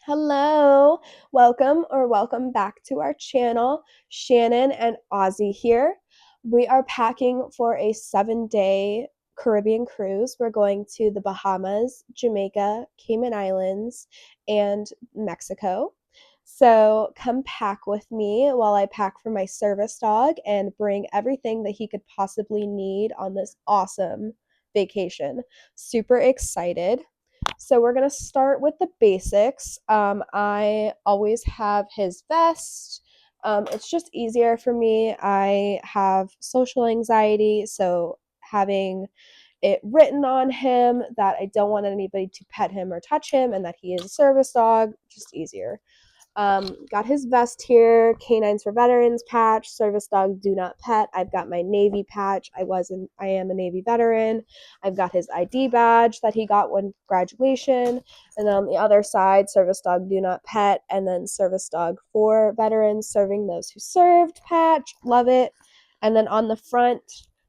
Hello, welcome back to our channel. Shannon and Ozzy here. We are packing for a 7-day Caribbean cruise. We're going to the Bahamas, Jamaica, Cayman Islands, and Mexico. So come pack with me while I pack for my service dog and bring everything that he could possibly need on this awesome vacation. Super excited. So we're going to start with the basics. I always have his vest. It's just easier for me. I have social anxiety, so having it written on him that I don't want anybody to pet him or touch him and that he is a service dog, just easier. Got his vest here, Canines for Veterans patch, service dog do not pet. I've got my Navy patch. I am a Navy veteran. I've got his ID badge that he got when graduation. And then on the other side, service dog do not pet, and then service dog for veterans, serving those who served patch. Love it. And then on the front,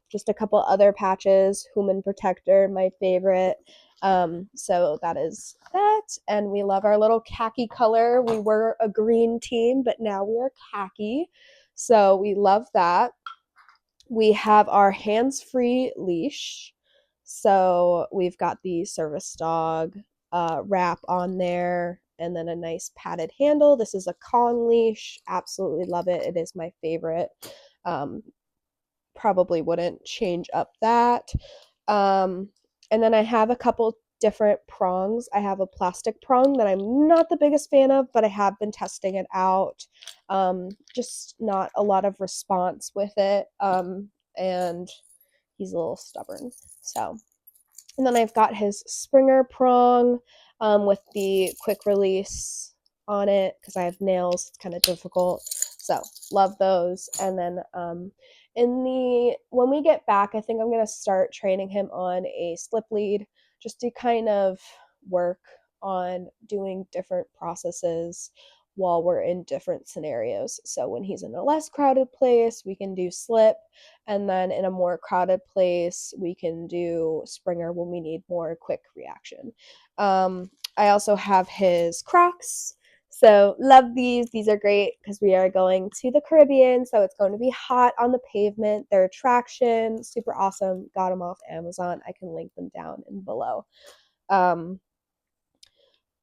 just a couple other patches, Human Protector, my favorite. So that is that. And we love our little khaki color. We were a green team, but now we are khaki. So we love that. We have our hands-free leash. So we've got the service dog wrap on there and then a nice padded handle. This is a Kong leash. Absolutely love it. It is my favorite. Probably wouldn't change up that. And then I have a couple different prongs. I have a plastic prong that I'm not the biggest fan of, but I have been testing it out. Just not a lot of response with it. And he's a little stubborn. So, and then I've got his Springer prong with the quick release on it because I have nails. It's kind of difficult. So, love those. And then when we get back, I think I'm going to start training him on a slip lead just to kind of work on doing different processes while we're in different scenarios. So when he's in a less crowded place, we can do slip, and then in a more crowded place, we can do Springer when we need more quick reaction. I also have his Crocs. So love these. These are great because we are going to the Caribbean, so it's going to be hot on the pavement. They're traction, super awesome. Got them off Amazon. I can link them down and below. And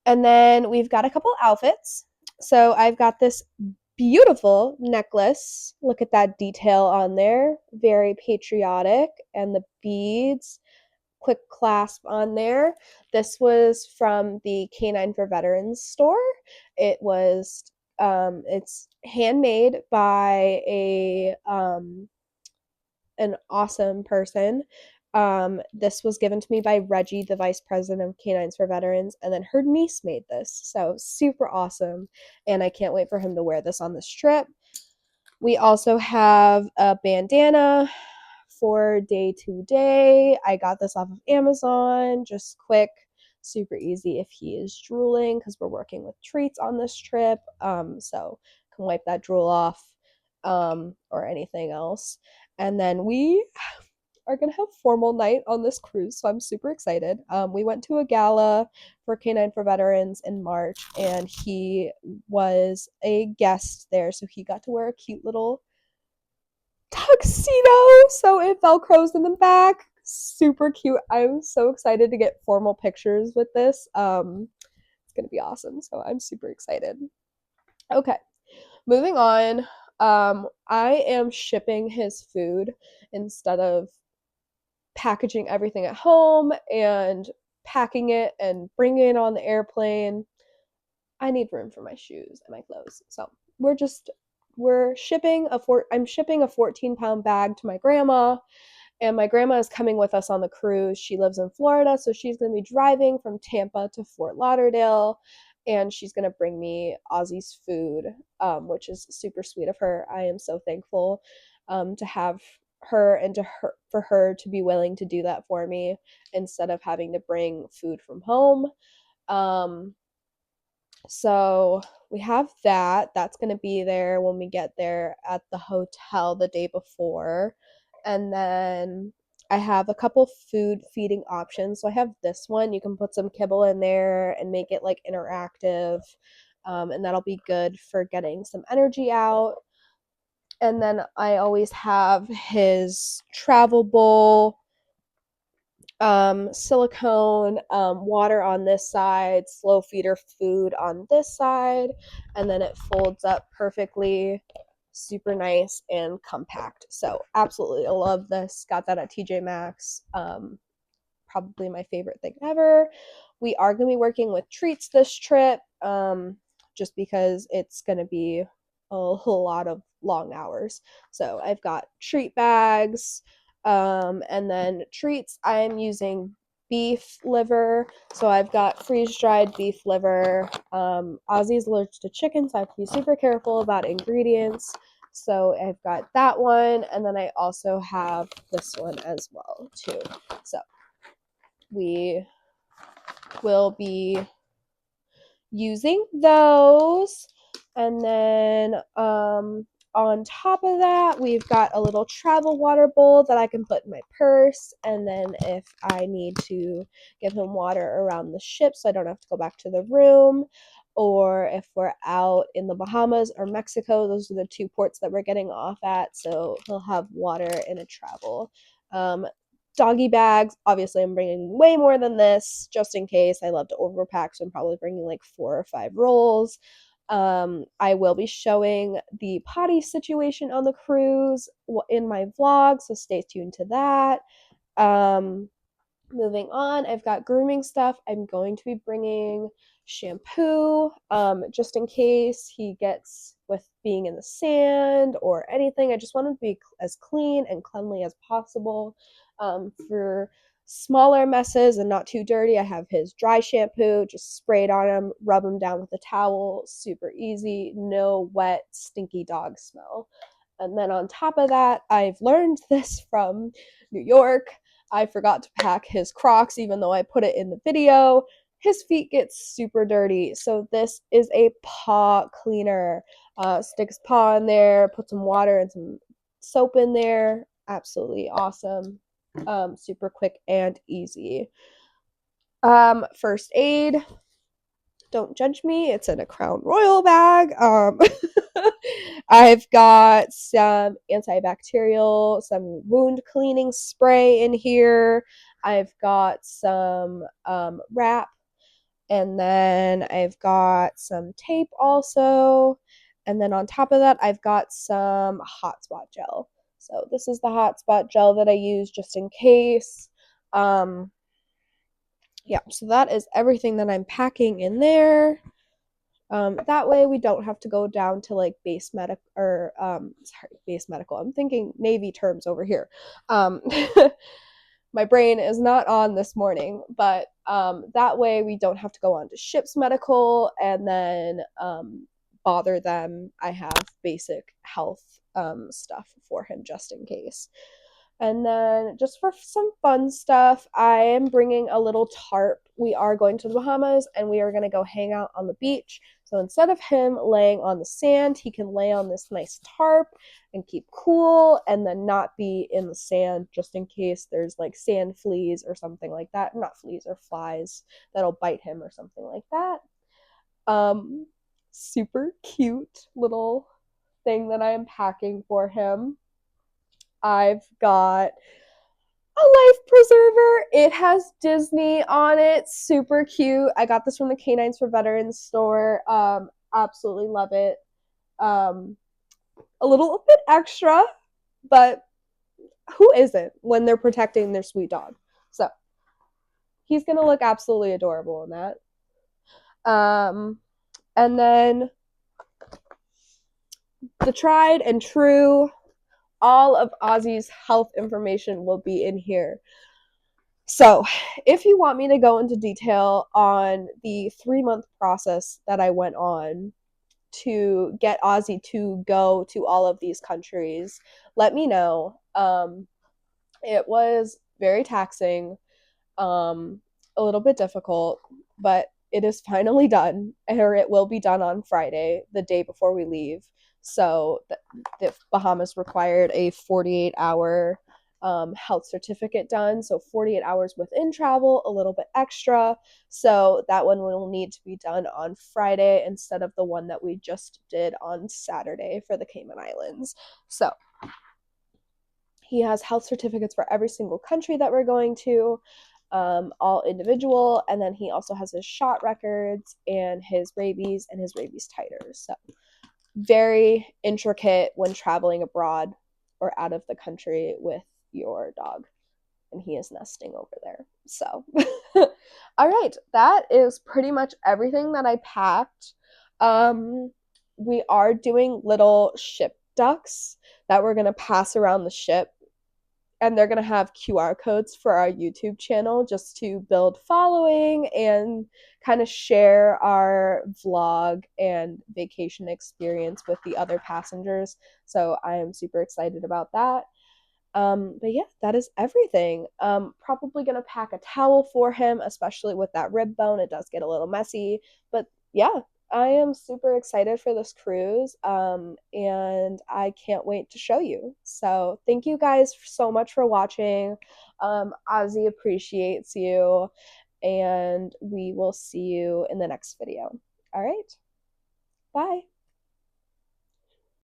then we've got a couple outfits. So I've got this beautiful necklace. Look at that detail on there. Very patriotic. And the beads, quick clasp on there. This was from the Canine for Veterans store. It's handmade by an awesome person. This was given to me by Reggie, the vice president of Canines for Veterans, and then her niece made this. So super awesome, and I can't wait for him to wear this on this trip. We also have a bandana for day to day. I got this off of Amazon, just quick, super easy if he is drooling because we're working with treats on this trip. So can wipe that drool off or anything else. And then we are going to have formal night on this cruise, so I'm super excited. We went to a gala for Canine for Veterans in March, and he was a guest there, so he got to wear a cute little tuxedo, so it velcros in the back. Super cute. I'm so excited to get formal pictures with this. It's going to be awesome, so I'm super excited. Okay, moving on. I am shipping his food instead of packaging everything at home and packing it and bringing it on the airplane. I need room for my shoes and my clothes. So I'm shipping a 14-pound bag to my grandma, and my grandma is coming with us on the cruise. She lives in Florida, so she's going to be driving from Tampa to Fort Lauderdale, and she's going to bring me Ozzy's food, which is super sweet of her. I am so thankful to have her and for her to be willing to do that for me instead of having to bring food from home. So we have that. That's going to be there when we get there at the hotel the day before. And then I have a couple food feeding options. So I have this one. You can put some kibble in there and make it like interactive, and that'll be good for getting some energy out. And then I always have his travel bowl, silicone, water on this side, slow feeder food on this side, and then it folds up perfectly, super nice and compact. So absolutely, I love this. Got that at TJ Maxx. Probably my favorite thing ever. We are going to be working with treats this trip, just because it's going to be a lot of long hours. So I've got treat bags, and then treats. I'm using beef liver. So I've got freeze dried beef liver. Ozzy's allergic to chicken, so I have to be super careful about ingredients. So I've got that one, and then I also have this one as well too. So we will be using those. And then on top of that, we've got a little travel water bowl that I can put in my purse. And then if I need to give him water around the ship so I don't have to go back to the room, or if we're out in the Bahamas or Mexico, those are the two ports that we're getting off at. So he'll have water in a travel. Doggy bags, obviously I'm bringing way more than this just in case. I love to overpack, so I'm probably bringing like 4 or 5 rolls. I will be showing the potty situation on the cruise in my vlog, so stay tuned to that. Moving on, I've got grooming stuff. I'm going to be bringing shampoo, just in case he gets with being in the sand or anything. I just want him to be as clean and cleanly as possible. For smaller messes and not too dirty, I have his dry shampoo. Just spray it on him, rub him down with a towel. Super easy, no wet, stinky dog smell. And then on top of that, I've learned this from New York. I forgot to pack his Crocs, even though I put it in the video. His feet get super dirty, so this is a paw cleaner. Stick his paw in there, put some water and some soap in there. Absolutely awesome. Super quick and easy. First aid. Don't judge me. It's in a Crown Royal bag. I've got some antibacterial, some wound cleaning spray in here. I've got some wrap, and then I've got some tape also. And then on top of that, I've got some hot spot gel. So this is the hot spot gel that I use just in case. Yeah, so that is everything that I'm packing in there. That way we don't have to go down to like base medical or base medical. I'm thinking Navy terms over here. My brain is not on this morning, but that way we don't have to go on to ship's medical and then bother them. I have basic health stuff for him just in case. And then just for some fun stuff, I am bringing a little tarp. We are going to the Bahamas and we are going to go hang out on the beach. So instead of him laying on the sand, he can lay on this nice tarp and keep cool and then not be in the sand just in case there's like sand fleas or something like that. Not fleas or flies that'll bite him or something like that. Super cute little thing that I am packing for him. I've got a life preserver. It has Disney on it. Super cute. I got this from the Canines for Veterans store. Absolutely love it. A little bit extra, but who isn't when they're protecting their sweet dog? So he's gonna look absolutely adorable in that. And then the tried and true, all of Ozzy's health information will be in here. So if you want me to go into detail on the 3-month process that I went on to get Ozzy to go to all of these countries, let me know. It was very taxing, a little bit difficult, but it is finally done, or it will be done on Friday, the day before we leave. So the Bahamas required a 48-hour health certificate done. So 48 hours within travel, a little bit extra. So that one will need to be done on Friday instead of the one that we just did on Saturday for the Cayman Islands. So he has health certificates for every single country that we're going to, all individual. And then he also has his shot records and his rabies titers. So very intricate when traveling abroad or out of the country with your dog. And he is nesting over there. So, all right, that is pretty much everything that I packed. We are doing little ship ducks that we're going to pass around the ship, and they're going to have QR codes for our YouTube channel just to build following and kind of share our vlog and vacation experience with the other passengers. So I am super excited about that. But yeah, that is everything. Probably gonna pack a towel for him, especially with that rib bone. It does get a little messy, but yeah, I am super excited for this cruise. And I can't wait to show you. So thank you guys so much for watching. Ozzy appreciates you, and we will see you in the next video. All right, bye.